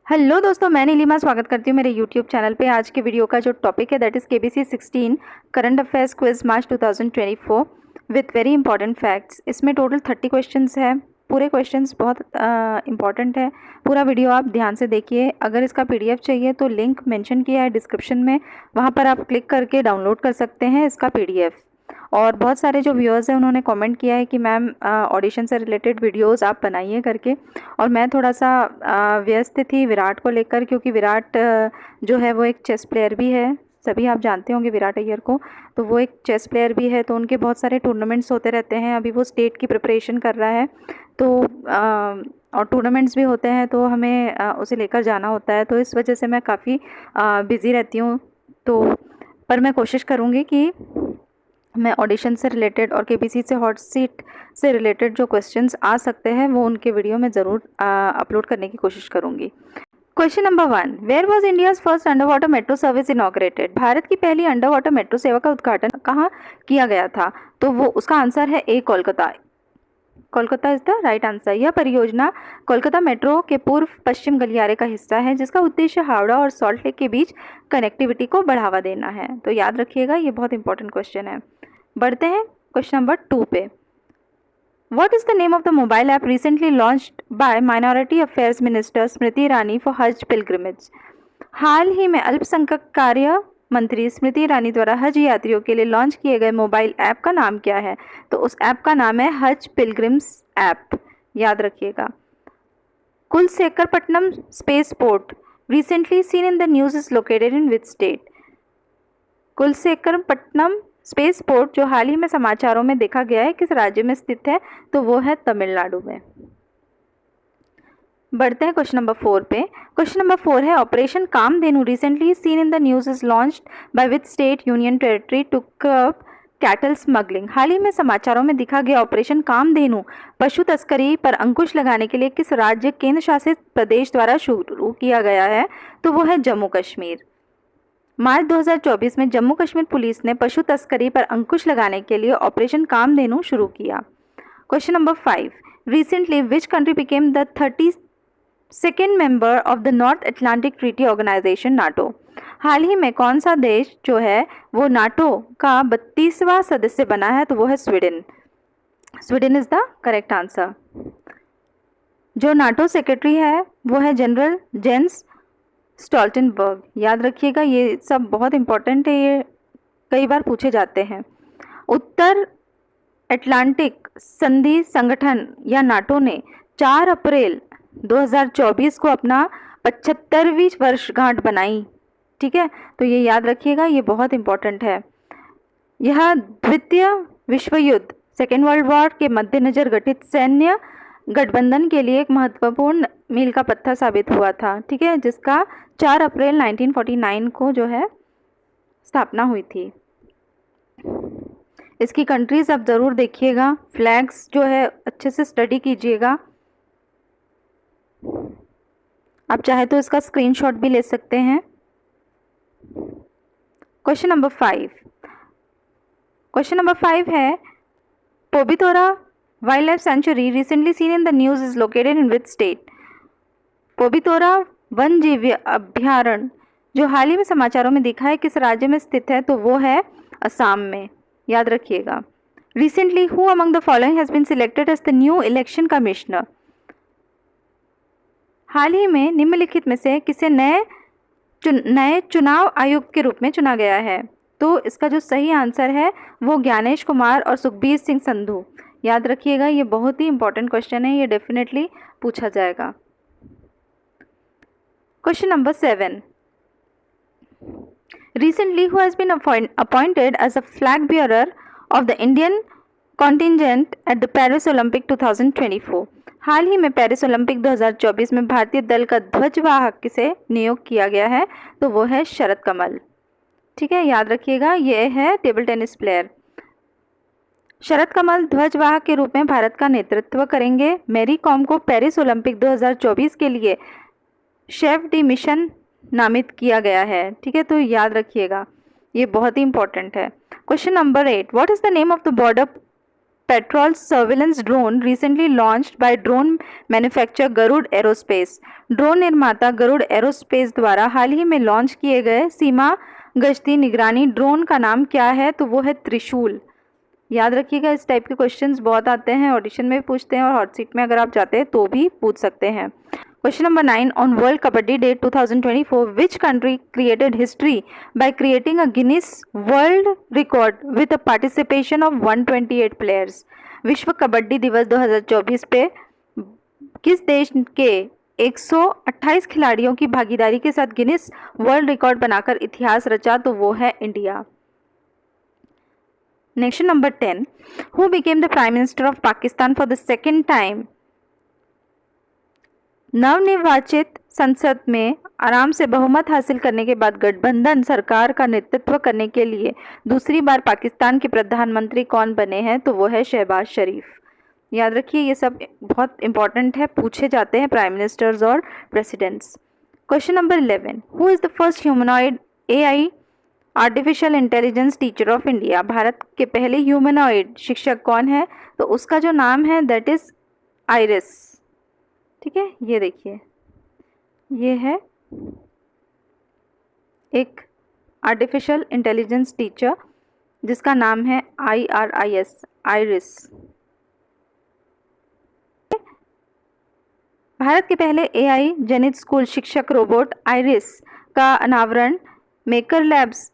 Hello दोस्तों, मैं नीलिमा स्वागत करती हूँ मेरे यूट्यूब चैनल पे। आज के वीडियो का जो टॉपिक है that is KBC 16 current affairs quiz March 2024 with very important facts. इसमें टोटल 30 क्वेश्चंस है। पूरे क्वेश्चंस बहुत इंपॉर्टेंट है। पूरा वीडियो आप ध्यान से देखिए। अगर इसका पीडीएफ चाहिए तो लिंक मेंशन किया है डिस्क्रिप्शन में, वहाँ पर आप क्लिक करके डाउनलोड कर सकते हैं इसका पीडीएफ। और बहुत सारे जो व्यूअर्स हैं उन्होंने कमेंट किया है कि मैम ऑडिशन से रिलेटेड वीडियोस आप बनाइए करके। और मैं थोड़ा सा व्यस्त थी विराट को लेकर, क्योंकि विराट जो है वो एक चेस प्लेयर भी है। सभी आप जानते होंगे विराट अय्यर को, तो वो एक चेस प्लेयर भी है। तो उनके बहुत सारे टूर्नामेंट्स होते रहते हैं। अभी वो स्टेट की प्रिपरेशन कर रहा है, तो और टूर्नामेंट्स भी होते हैं, तो हमें उसे लेकर जाना होता है। तो इस वजह से मैं काफ़ी बिज़ी रहती हूँ। तो पर मैं कोशिश करूँगी कि मैं ऑडिशन से रिलेटेड और केबीसी से हॉट सीट से रिलेटेड जो क्वेश्चंस आ सकते हैं वो उनके वीडियो में ज़रूर अपलोड करने की कोशिश करूँगी। Question number 1, where was India's first under water metro service inaugurated? Bharat की पहली अंडर वाटर मेट्रो सेवा का उद्घाटन कहाँ किया गया था? तो वो उसका आंसर है A, Kolkata. Kolkata is the right answer. यह परियोजना कोलकाता मेट्रो के पूर्व पश्चिम गलियारे का हिस्सा है, जिसका उद्देश्य हावड़ा और सॉल्ट लेक के बीच कनेक्टिविटी को बढ़ावा देना है। तो याद रखिएगा, ये बहुत इंपॉर्टेंट क्वेश्चन है। बढ़ते हैं क्वेश्चन नंबर 2 पे। What is the name of the mobile app recently launched by Minority Affairs Minister Smriti Irani for हज pilgrimage? हाल ही में अल्पसंख्यक कार्य मंत्री स्मृति ईरानी द्वारा हज यात्रियों के लिए लॉन्च किए गए मोबाइल ऐप का नाम क्या है? तो उस ऐप का नाम है हज पिलग्रिम्स ऐप। याद रखिएगा। Kulasekarapattinam space port recently seen in the news is located in which state? Kulasekarapattinam space port जो हाल ही में समाचारों में देखा गया है, किस राज्य में स्थित है? तो वो है तमिलनाडु में। बढ़ते हैं क्वेश्चन नंबर 4 पे। क्वेश्चन नंबर 4 है, operation Kamdhenu recently seen in the news is launched by which state union territory to curb cattle smuggling? हाल ही में समाचारों में दिखा गया ऑपरेशन कामधेनु पशु तस्करी पर अंकुश लगाने के लिए किस राज्य केंद्र शासित प्रदेश द्वारा शुरू किया गया है? तो वो है जम्मू कश्मीर। मार्च 2024 में जम्मू कश्मीर पुलिस ने पशु तस्करी पर अंकुश लगाने के लिए ऑपरेशन कामधेनु शुरू किया। Question number 5, recently which country became the 32nd member of the North Atlantic Treaty Organization NATO? हाल ही में कौन सा देश जो है वो नाटो का 32वां सदस्य बना है? तो वो है Sweden. Sweden is the correct answer. जो नाटो सेक्रेटरी है वो है जनरल जेंस स्टॉल्टनबर्ग। याद रखिएगा, ये सब बहुत इंपॉर्टेंट है, ये कई बार पूछे जाते हैं। उत्तर अटलांटिक संधि संगठन या नाटो ने 4 अप्रैल 2024 को अपना 75वीं वर्षगांठ बनाई। ठीक है, तो ये याद रखिएगा, ये बहुत इंपॉर्टेंट है। यह द्वितीय विश्व युद्ध सेकेंड वर्ल्ड वॉर के मद्देनजर गठित सैन्य गठबंधन के लिए एक महत्वपूर्ण मील का पत्थर साबित हुआ था। ठीक है, जिसका 4 अप्रैल 1949 को जो है स्थापना हुई थी। इसकी कंट्रीज आप ज़रूर देखिएगा, फ्लैग्स जो है अच्छे से स्टडी कीजिएगा। आप चाहे तो इसका स्क्रीनशॉट भी ले सकते हैं। Question number 5। क्वेश्चन नंबर 5 है, Pobitora wild life sanctuary recently seen in the news is located in which state? Pobitora one जीव अभ्यारण्य जो हाल ही में समाचारों में दिखा है, किस राज्य में स्थित है? तो वो है असम में। याद रखिएगा। Recently who among the following has been selected as the new election commissioner? हाल ही में निम्नलिखित में से किसे नए चुनाव आयुक्त के रूप में चुना गया है? तो इसका जो सही आंसर है वो ज्ञानेश कुमार और सुखबीर सिंह संधू। याद रखिएगा, ये बहुत ही इंपॉर्टेंट क्वेश्चन है, ये डेफिनेटली पूछा जाएगा। Question number 7, recently who has been appointed as a flag bearer of the Indian contingent at the Paris Olympic 2024? हाल ही में पेरिस ओलंपिक 2024 में भारतीय दल का ध्वजवाहक किसे नियुक्त किया गया है? तो वो है शरद कमल। ठीक है, याद रखिएगा, ये है टेबल टेनिस प्लेयर। शरद कमल ध्वजवाहक के रूप में भारत का नेतृत्व करेंगे। मैरी कॉम को पेरिस ओलंपिक 2024 के लिए शेफ डी मिशन नामित किया गया है। ठीक है, तो याद रखिएगा, ये बहुत ही इंपॉर्टेंट है। Question number 8, what is the name of the border petrol surveillance drone recently launched by drone manufacturer Garuda aerospace. Drone निर्माता गरुड़ एरोस्पेस द्वारा हाल ही में लॉन्च किए गए सीमा गश्ती निगरानी ड्रोन का नाम क्या है? तो वो है त्रिशूल। याद रखिएगा, इस टाइप के क्वेश्चंस बहुत आते हैं, ऑडिशन में भी पूछते हैं और हॉट सीट में अगर आप जाते हैं तो भी पूछ सकते हैं। Question number 9. On World Kabaddi Day 2024, which country created history by creating a Guinness World Record with a participation of 128 players? विश्व कबड्डी दिवस 2024 पे किस देश के 128 खिलाड़ियों की भागीदारी के साथ गिनीज वर्ल्ड रिकॉर्ड बनाकर इतिहास रचा? तो वो है India. Next number 10. Who became the Prime Minister of Pakistan for the second time? नवनिर्वाचित संसद में आराम से बहुमत हासिल करने के बाद गठबंधन सरकार का नेतृत्व करने के लिए दूसरी बार पाकिस्तान के प्रधानमंत्री कौन बने हैं? तो वो है शहबाज शरीफ। याद रखिए, ये सब बहुत इंपॉर्टेंट है, पूछे जाते हैं प्राइम मिनिस्टर्स और presidents. Question number 11. Who is the first humanoid AI artificial intelligence teacher of India? Bharat के पहले ह्यूमनॉइड शिक्षक कौन है? तो उसका जो नाम है दैट इज़ आइरिस। ठीक है, ये देखिए, ये है एक आर्टिफिशियल इंटेलिजेंस टीचर जिसका नाम है IRIS, आइरिस। भारत के पहले AI जनित स्कूल शिक्षक रोबोट आइरिस का अनावरण मेकर लैब्स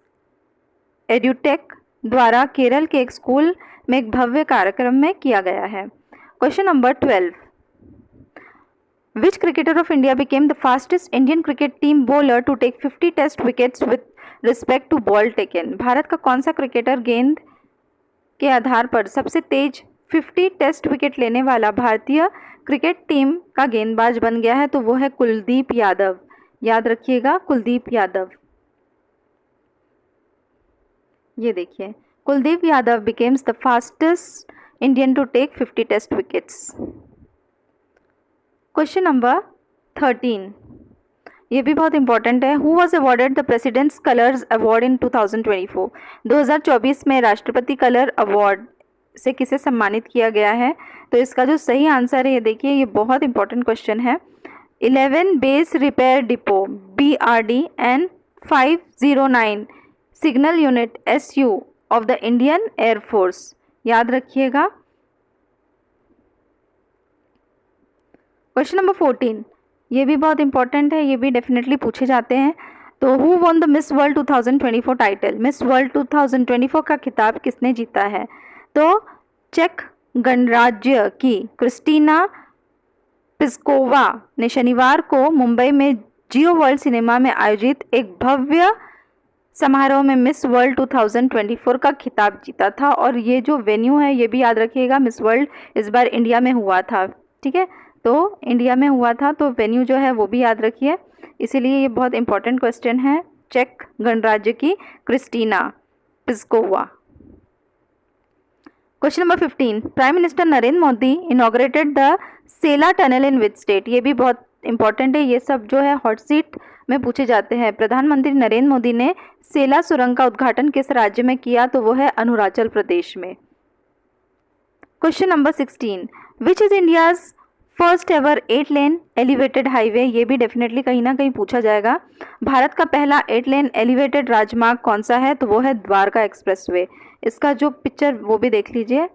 एड्यूटेक द्वारा केरल के एक स्कूल में एक भव्य कार्यक्रम में किया गया है। Question number 12. Which cricketer of India became the fastest Indian cricket team bowler to take 50 test wickets with respect to ball taken? Bharat का कौन सा क्रिकेटर गेंद के आधार पर सबसे तेज 50 टेस्ट विकेट लेने वाला भारतीय क्रिकेट टीम का गेंदबाज बन गया है? तो वो है कुलदीप यादव। याद रखिएगा, कुलदीप यादव। ये देखिए, Kuldeep Yadav becomes the fastest Indian to take 50 test wickets. Question number 13, ये भी बहुत इंपॉर्टेंट है। Who was awarded the president's colours award in 2024? 2024 में राष्ट्रपति कलर अवार्ड से किसे सम्मानित किया गया है? तो इसका जो सही आंसर है, ये देखिए, ये बहुत इंपॉर्टेंट क्वेश्चन है। 11 base repair depot BRD and 509 signal unit SU of the Indian air force. याद रखिएगा। क्वेश्चन नंबर 14, ये भी बहुत इंपॉर्टेंट है, ये भी डेफिनेटली पूछे जाते हैं। तो who won the miss world 2024 title? Miss world 2024 का खिताब किसने जीता है? तो चेक गणराज्य की क्रिस्टीना पिस्कोवा ने शनिवार को मुंबई में जियो वर्ल्ड सिनेमा में आयोजित एक भव्य समारोह में मिस वर्ल्ड 2024 का खिताब जीता था। और ये जो वेन्यू है ये भी याद रखिएगा, मिस वर्ल्ड इस बार इंडिया में हुआ था। ठीक है, तो इंडिया में हुआ था, तो वेन्यू जो है वो भी याद रखिए, इसीलिए ये बहुत इंपॉर्टेंट क्वेश्चन है। चेक गणराज्य की Kristina Piskova. Question number 15, prime minister Narendra Modi inaugurated the Sela tunnel in which state? ये भी बहुत इंपॉर्टेंट है, ये सब जो है हॉट सीट में पूछे जाते हैं। प्रधानमंत्री नरेंद्र मोदी ने सेला सुरंग का उद्घाटन किस राज्य में किया? तो वो है अरुणाचल प्रदेश में। Question number 16, which is India's first ever 8 lane elevated highway? ये भी डेफिनेटली कहीं ना कहीं पूछा जाएगा। भारत का पहला 8 लेन एलिवेटेड राजमार्ग कौन सा है? तो वो है द्वारका एक्सप्रेसवे। इसका जो पिक्चर वो भी देख लीजिए।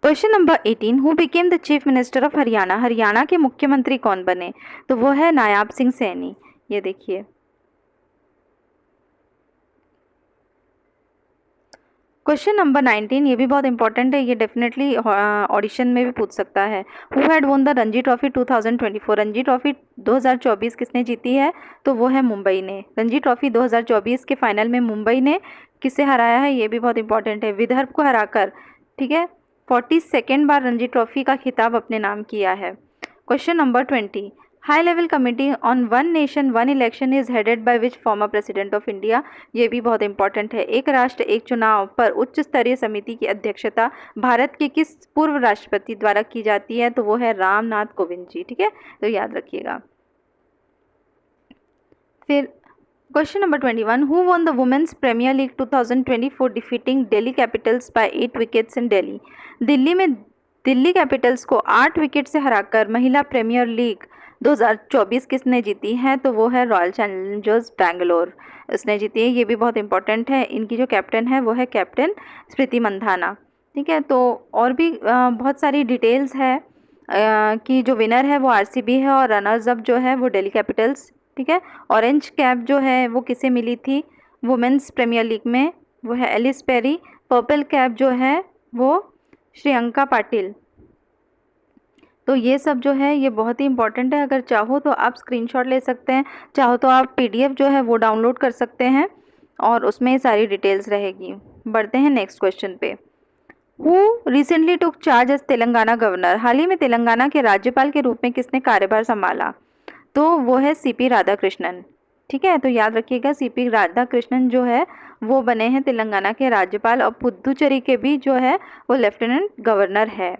Question number 18, who became the chief minister of Haryana? Haryana के मुख्यमंत्री कौन बने? तो वो है नायाब सिंह सैनी। ये देखिए। क्वेश्चन नंबर 19, ये भी बहुत इंपॉर्टेंट है, ये डेफिनेटली ऑडिशन में भी पूछ सकता है। Who had won the Ranji trophy 2024? Ranji trophy 2024 किसने जीती है? तो वो है मुंबई ने। रणजी ट्रॉफी 2024 के फाइनल में मुंबई ने किसे हराया है? ये भी बहुत इंपॉर्टेंट है, विदर्भ को हराकर। ठीक है, 42nd बार रणजी ट्रॉफी का खिताब अपने नाम किया है। Question number 20, high level committee on one nation one election is headed by which former president of India? ये भी बहुत इंपॉर्टेंट है। एक राष्ट्र एक चुनाव पर उच्च स्तरीय समिति की अध्यक्षता भारत के किस पूर्व राष्ट्रपति द्वारा की जाती है? तो वो है रामनाथ कोविंद जी। ठीक है, तो याद रखिएगा। फिर question number 21, who won the women's premier league 2024 defeating Delhi capitals by 8 wickets in Delhi. Delhi में दिल्ली कैपिटल्स को 8 विकेट से हराकर महिला प्रीमियर लीग 2024 किसने जीती है? तो वो है रॉयल चैलेंजर्स बैंगलोर, उसने जीती है। ये भी बहुत इंपॉर्टेंट है। इनकी जो कैप्टन है वो है कैप्टन स्मृति मंधाना। ठीक है, तो और भी बहुत सारी डिटेल्स है कि जो विनर है वो आरसीबी है और रनर्स अप जो है वो दिल्ली कैपिटल्स। ठीक है, ऑरेंज कैप जो है वो किसे मिली थी वुमेन्स प्रीमियर लीग में? वो है एलिस पेरी। पर्पल कैप जो है वो श्रेयंका पाटिल। तो ये सब जो है ये बहुत ही इंपॉर्टेंट है। अगर चाहो तो आप स्क्रीनशॉट ले सकते हैं, चाहो तो आप पीडीएफ जो है वो डाउनलोड कर सकते हैं और उसमें सारी डिटेल्स रहेगी। बढ़ते हैं नेक्स्ट क्वेश्चन पे। Who recently took charge as Telangana governor. हाल ही में तेलंगाना के राज्यपाल के रूप में किसने कार्यभार संभाला? तो वो है सीपी राधाकृष्णन। ठीक है, तो याद रखिएगा सीपी राधाकृष्णन जो है वो बने हैं तेलंगाना के राज्यपाल और पुदुचेरी के भी जो है वो लेफ्टिनेंट गवर्नर है।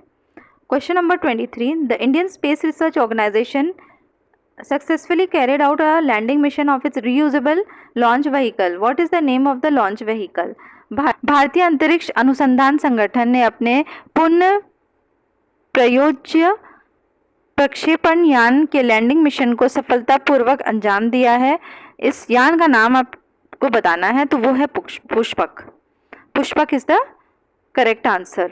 Question number 23, the Indian space research organisation successfully carried out a landing mission of its reusable launch vehicle. What is the name of the launch vehicle? भारतीय अंतरिक्ष अनुसंधान संगठन ने अपने पुनः प्रयोज्य प्रक्षेपण यान के लैंडिंग मिशन को सफलतापूर्वक अंजाम दिया है। इस यान का नाम आपको बताना है, तो वो है Pushpak. Pushpak is the correct answer.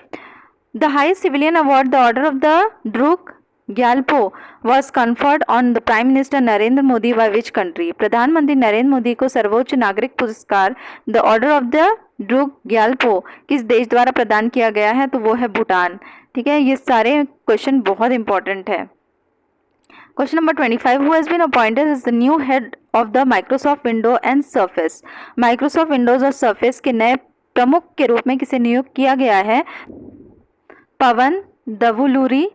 The highest civilian award the order of the Druk Gyalpo was conferred on the Prime Minister Narendra Modi by which country? प्रधानमंत्री नरेंद्र मोदी को सर्वोच्च नागरिक पुरस्कार the order of the Druk Gyalpo किस देश द्वारा प्रदान किया गया है? तो वो है भूटान। ठीक है, ये सारे क्वेश्चन बहुत इंपॉर्टेंट है। Question number 25, who has been appointed as the new head of the Microsoft window and surface. Microsoft windows और सर्फेस के नए प्रमुख के रूप में किसे नियुक्त किया गया है? पवन दवुलूरी,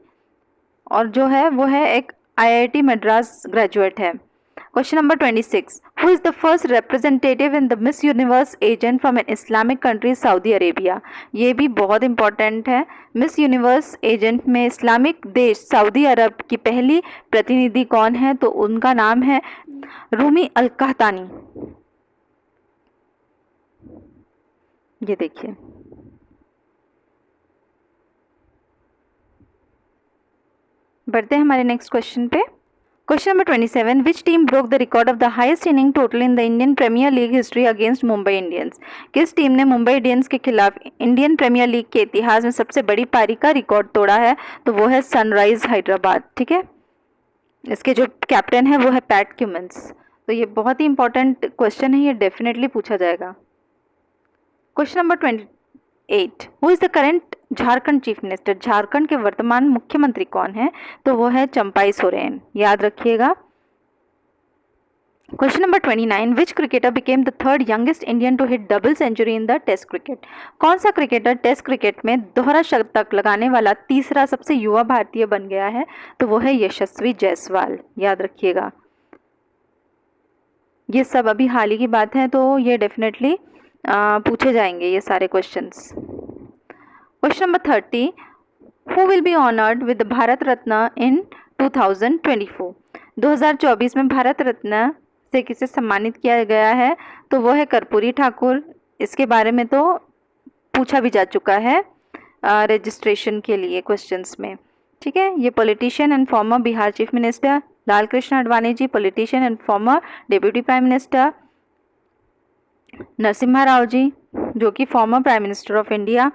और जो है वो है एक आईआईटी मद्रास ग्रेजुएट है। Question number 26, who is the first representative in the miss universe agent from an Islamic country Saudi Arabia. ये भी बहुत इंपॉर्टेंट है। मिस यूनिवर्स एजेंट में इस्लामिक देश सऊदी अरब की पहली प्रतिनिधि कौन है? तो उनका नाम है रूमी अल कहतानी। ये देखिए, बढ़ते हैं हमारे नेक्स्ट क्वेश्चन पे। Question number 27, which team broke the record of the highest inning total in the Indian premier league history against Mumbai Indians. किस टीम ने मुंबई इंडियंस के खिलाफ इंडियन प्रीमियर लीग के इतिहास में सबसे बड़ी पारी का रिकॉर्ड तोड़ा है? तो वो है सनराइज हैदराबाद। ठीक है, इसके जो कैप्टन है वो है पैट क्यूमिंस। तो ये बहुत ही इंपॉर्टेंट क्वेश्चन है, ये डेफिनेटली पूछा जाएगा। Question number 28, who is the current Jharkhand chief minister. Jharkhand के वर्तमान मुख्यमंत्री कौन है? तो वो है चंपाई सोरेन, याद रखिएगा। Question number 29, which cricketer became the third youngest Indian to hit double century in the test cricket. कौन सा क्रिकेटर टेस्ट क्रिकेट में दोहरा शतक लगाने वाला तीसरा सबसे युवा भारतीय बन गया है? तो वो है यशस्वी जायसवाल, याद रखिएगा। ये सब अभी हाल ही की बात है, तो ये डेफिनेटली पूछे जाएंगे ये सारे questions. Question number 30, who will be honoured with Bharat Ratna in 2024। 2024 में भारत रत्न से किसे सम्मानित किया गया है? तो वो है कर्पूरी ठाकुर। इसके बारे में तो पूछा भी जा चुका है रजिस्ट्रेशन के लिए क्वेश्चंस में। ठीक है, ये politician and former Bihar chief minister Lal Krishna Advani ji, politician and former deputy prime minister Narasimha Rao ji जो कि former prime minister of India,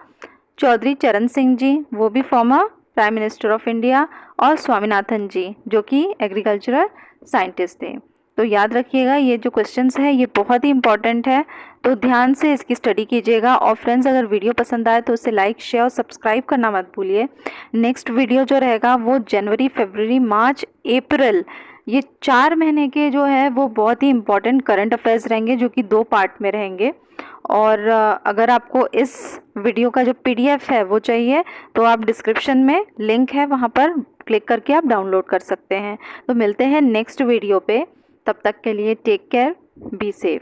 Chaudhary Charan Singh ji वो भी former prime minister of India, और स्वामीनाथन जी जो कि एग्रीकल्चरल साइंटिस्ट थे। तो याद रखिएगा ये जो क्वेश्चंस है ये बहुत ही इंपॉर्टेंट है, तो ध्यान से इसकी स्टडी कीजिएगा। और फ्रेंड्स, अगर वीडियो पसंद आए तो उसे लाइक शेयर और सब्सक्राइब करना मत भूलिए। नेक्स्ट वीडियो जो रहेगा वो जनवरी, फरवरी, मार्च, अप्रैल, ये 4 महीने के जो है वो बहुत ही इंपॉर्टेंट करंट अफेयर्स रहेंगे जो कि 2 पार्ट में रहेंगे। और अगर आपको इस वीडियो का जो पीडीएफ है वो चाहिए तो आप डिस्क्रिप्शन में लिंक है वहाँ पर क्लिक करके आप डाउनलोड कर सकते हैं। तो मिलते हैं नेक्स्ट वीडियो पे, तब तक के लिए टेक केयर, बी सेफ।